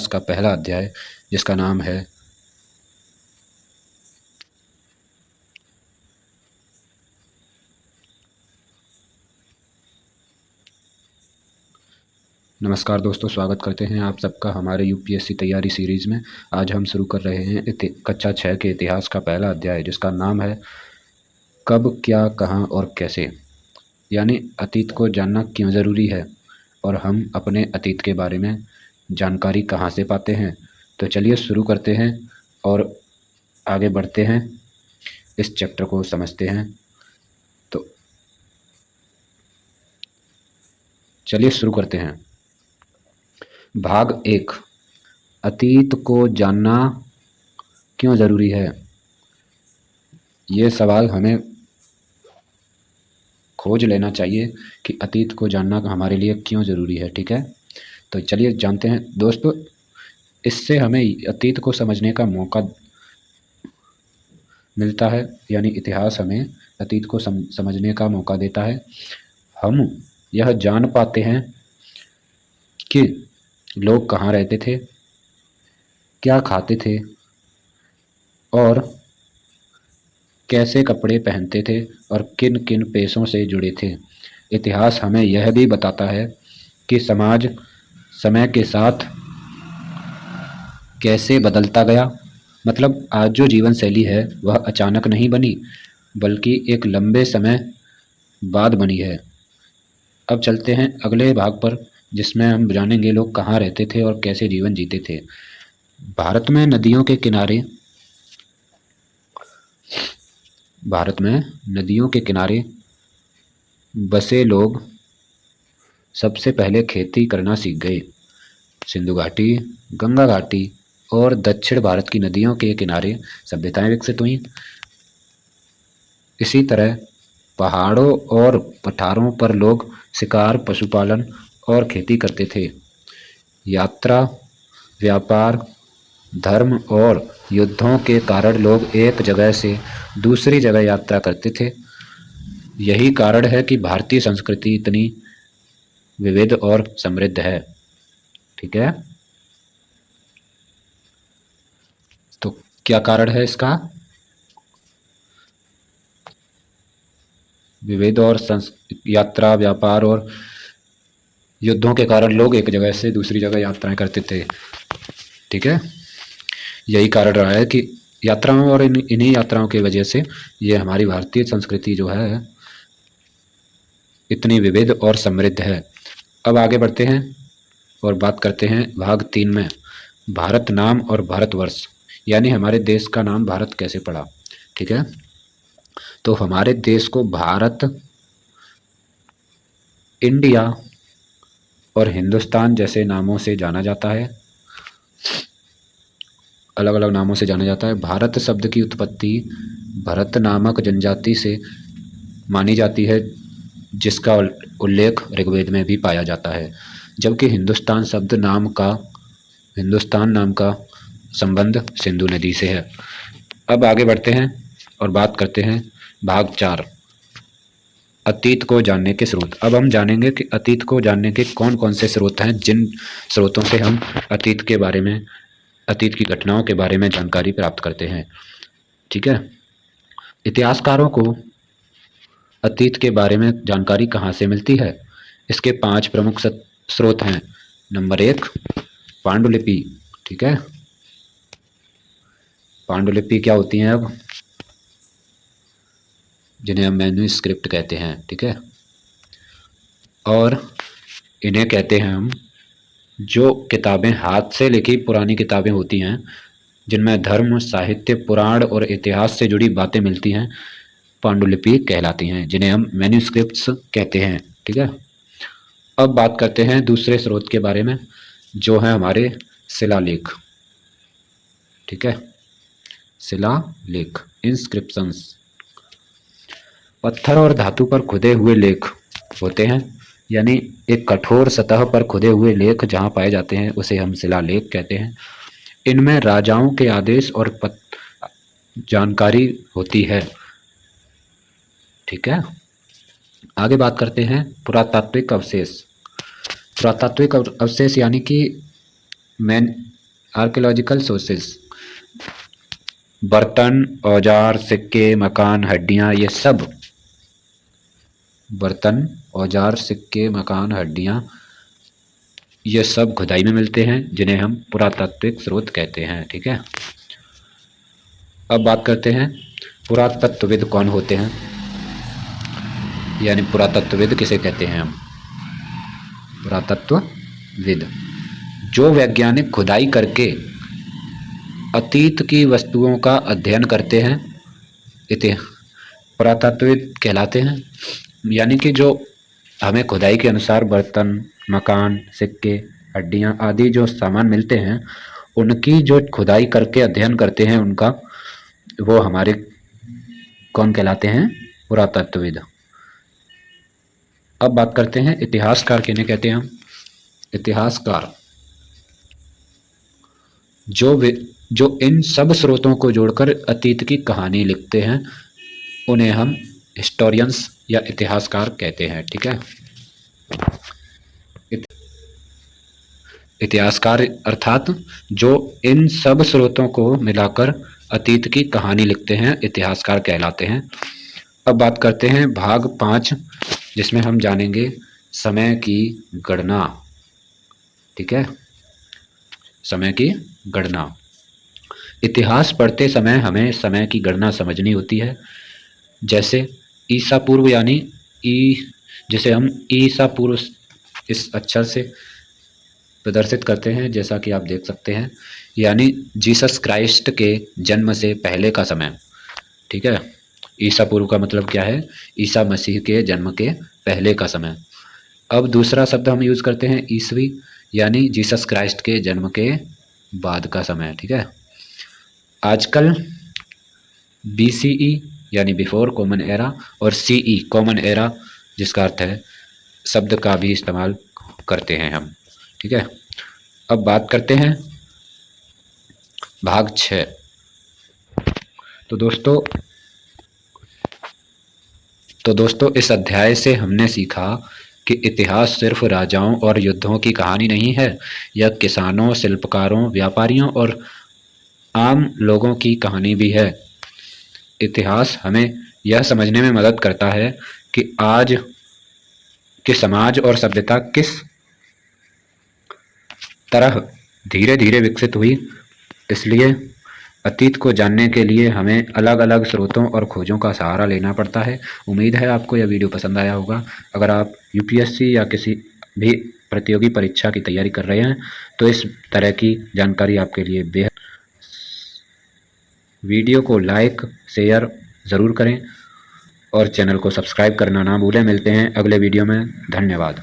इतिहास का पहला अध्याय जिसका नाम है नमस्कार दोस्तों, स्वागत करते हैं आप सबका हमारे यूपीएससी तैयारी सीरीज़ में। आज हम शुरू कर रहे हैं कक्षा 6 के इतिहास का पहला अध्याय जिसका नाम है कब, क्या, कहाँ और कैसे। यानी अतीत को जानना क्यों ज़रूरी है और हम अपने अतीत के बारे में जानकारी कहाँ से पाते हैं। तो चलिए शुरू करते हैं और आगे बढ़ते हैं, इस चैप्टर को समझते हैं। तो चलिए शुरू करते हैं। भाग 1, अतीत को जानना क्यों ज़रूरी है। ये सवाल हमें खोज लेना चाहिए कि अतीत को जानना हमारे लिए क्यों ज़रूरी है। ठीक है, तो चलिए जानते हैं दोस्तों। इससे हमें अतीत को समझने का मौका मिलता है, यानी इतिहास हमें अतीत को समझने का मौका देता है। हम यह जान पाते हैं कि लोग कहाँ रहते थे, क्या खाते थे और कैसे कपड़े पहनते थे और किन किन पेशों से जुड़े थे। इतिहास हमें यह भी बताता है कि समाज समय के साथ कैसे बदलता गया। मतलब आज जो जीवन शैली है वह अचानक नहीं बनी, बल्कि एक लंबे समय बाद बनी है। अब चलते हैं अगले भाग पर, जिसमें हम जानेंगे लोग कहाँ रहते थे और कैसे जीवन जीते थे। भारत में नदियों के किनारे बसे लोग सबसे पहले खेती करना सीख गए। सिंधु घाटी, गंगा घाटी और दक्षिण भारत की नदियों के किनारे सभ्यताएं विकसित हुईं। इसी तरह पहाड़ों और पठारों पर लोग शिकार, पशुपालन और खेती करते थे। यात्रा, व्यापार, धर्म और युद्धों के कारण लोग एक जगह से दूसरी जगह यात्रा करते थे। यही कारण है कि भारतीय संस्कृति इतनी विविध और समृद्ध है। ठीक है, तो क्या कारण है इसका? विविध और यात्रा, व्यापार और युद्धों के कारण लोग एक जगह से दूसरी जगह यात्राएं करते थे। ठीक है, यही कारण रहा है कि यात्राओं और इन्हीं यात्राओं की वजह से ये हमारी भारतीय संस्कृति जो है इतनी विविध और समृद्ध है। अब आगे बढ़ते हैं और बात करते हैं भाग 3 में भारत नाम और भारतवर्ष, यानी हमारे देश का नाम भारत कैसे पड़ा। ठीक है, तो हमारे देश को भारत, इंडिया और हिंदुस्तान जैसे नामों से जाना जाता है, अलग अलग नामों से जाना जाता है। भारत शब्द की उत्पत्ति भरत नामक जनजाति से मानी जाती है, जिसका उल्लेख ऋग्वेद में भी पाया जाता है। जबकि हिंदुस्तान नाम का संबंध सिंधु नदी से है। अब आगे बढ़ते हैं और बात करते हैं भाग 4, अतीत को जानने के स्रोत। अब हम जानेंगे कि अतीत को जानने के कौन कौन से स्रोत हैं, जिन स्रोतों से हम अतीत की घटनाओं के बारे में जानकारी प्राप्त करते हैं। ठीक है, इतिहासकारों को अतीत के बारे में जानकारी कहाँ से मिलती है? इसके 5 प्रमुख स्रोत हैं। नंबर 1, पांडुलिपि। ठीक है, पांडुलिपि क्या होती हैं? अब जिन्हें हम मैन्युस्क्रिप्ट कहते हैं। ठीक है, और इन्हें कहते हैं हम जो किताबें हाथ से लिखी पुरानी किताबें होती हैं, जिनमें धर्म, साहित्य, पुराण और इतिहास से जुड़ी बातें मिलती हैं, पांडुलिपि कहलाती हैं, जिन्हें हम मैन्युस्क्रिप्ट्स कहते हैं। ठीक है, अब बात करते हैं दूसरे स्रोत के बारे में, जो है हमारे शिलालेख। ठीक है, शिलालेख, इंस्क्रिप्शंस, पत्थर और धातु पर खुदे हुए लेख होते हैं, यानी एक कठोर सतह पर खुदे हुए लेख जहाँ पाए जाते हैं उसे हम शिलालेख कहते हैं। इनमें राजाओं के आदेश और जानकारी होती है। ठीक है, आगे बात करते हैं पुरातात्विक अवशेष। पुरातात्विक अवशेष यानी कि आर्कियोलॉजिकल सोर्सेज, बर्तन, औजार, सिक्के, मकान, हड्डियाँ, ये सब बर्तन, औजार, सिक्के, मकान, हड्डियाँ, ये सब खुदाई में मिलते हैं, जिन्हें हम पुरातात्विक स्रोत कहते हैं। ठीक है। अब बात करते हैं पुरातत्वविद कौन होते हैं, यानी पुरातत्वविद किसे कहते हैं हम। पुरातत्वविद जो वैज्ञानिक खुदाई करके अतीत की वस्तुओं का अध्ययन करते हैं, पुरातत्वविद कहलाते हैं। यानी कि जो हमें खुदाई के अनुसार बर्तन, मकान, सिक्के, हड्डियाँ आदि जो सामान मिलते हैं, उनकी जो खुदाई करके अध्ययन करते हैं उनका, वो हमारे कौन कहलाते हैं, पुरातत्वविद। अब बात करते हैं इतिहासकार किन्हें कहते हैं हम। इतिहासकार जो इन सब स्रोतों को जोड़कर अतीत की कहानी लिखते हैं, उन्हें हम हिस्टोरियंस या इतिहासकार कहते हैं। ठीक है। इतिहासकार अर्थात जो इन सब स्रोतों को मिलाकर अतीत की कहानी लिखते हैं, इतिहासकार कहलाते हैं। अब बात करते हैं भाग 5, जिसमें हम जानेंगे समय की गणना। ठीक है। समय की गणना, इतिहास पढ़ते समय हमें समय की गणना समझनी होती है। जैसे ईसा पूर्व, यानी जिसे हम ईसा पूर्व इस अक्षर से प्रदर्शित करते हैं, जैसा कि आप देख सकते हैं, यानी जीसस क्राइस्ट के जन्म से पहले का समय। ठीक है। ईसा पूर्व का मतलब क्या है, ईसा मसीह के जन्म के पहले का समय। अब दूसरा शब्द हम यूज़ करते हैं ईसवी, यानी जीसस क्राइस्ट के जन्म के बाद का समय। ठीक है। आजकल BCE यानी बिफोर कॉमन एरा और CE कॉमन एरा, जिसका अर्थ है शब्द का भी इस्तेमाल करते हैं हम। ठीक है। अब बात करते हैं भाग 6। तो दोस्तों इस अध्याय से हमने सीखा कि इतिहास सिर्फ राजाओं और युद्धों की कहानी नहीं है, यह किसानों, शिल्पकारों, व्यापारियों और आम लोगों की कहानी भी है। इतिहास हमें यह समझने में मदद करता है कि आज के समाज और सभ्यता किस तरह धीरे धीरे विकसित हुई। इसलिए अतीत को जानने के लिए हमें अलग अलग स्रोतों और खोजों का सहारा लेना पड़ता है। उम्मीद है आपको यह वीडियो पसंद आया होगा। अगर आप UPSC या किसी भी प्रतियोगी परीक्षा की तैयारी कर रहे हैं तो इस तरह की जानकारी आपके लिए बेहद। वीडियो को लाइक शेयर ज़रूर करें और चैनल को सब्सक्राइब करना ना भूलें। मिलते हैं अगले वीडियो में। धन्यवाद।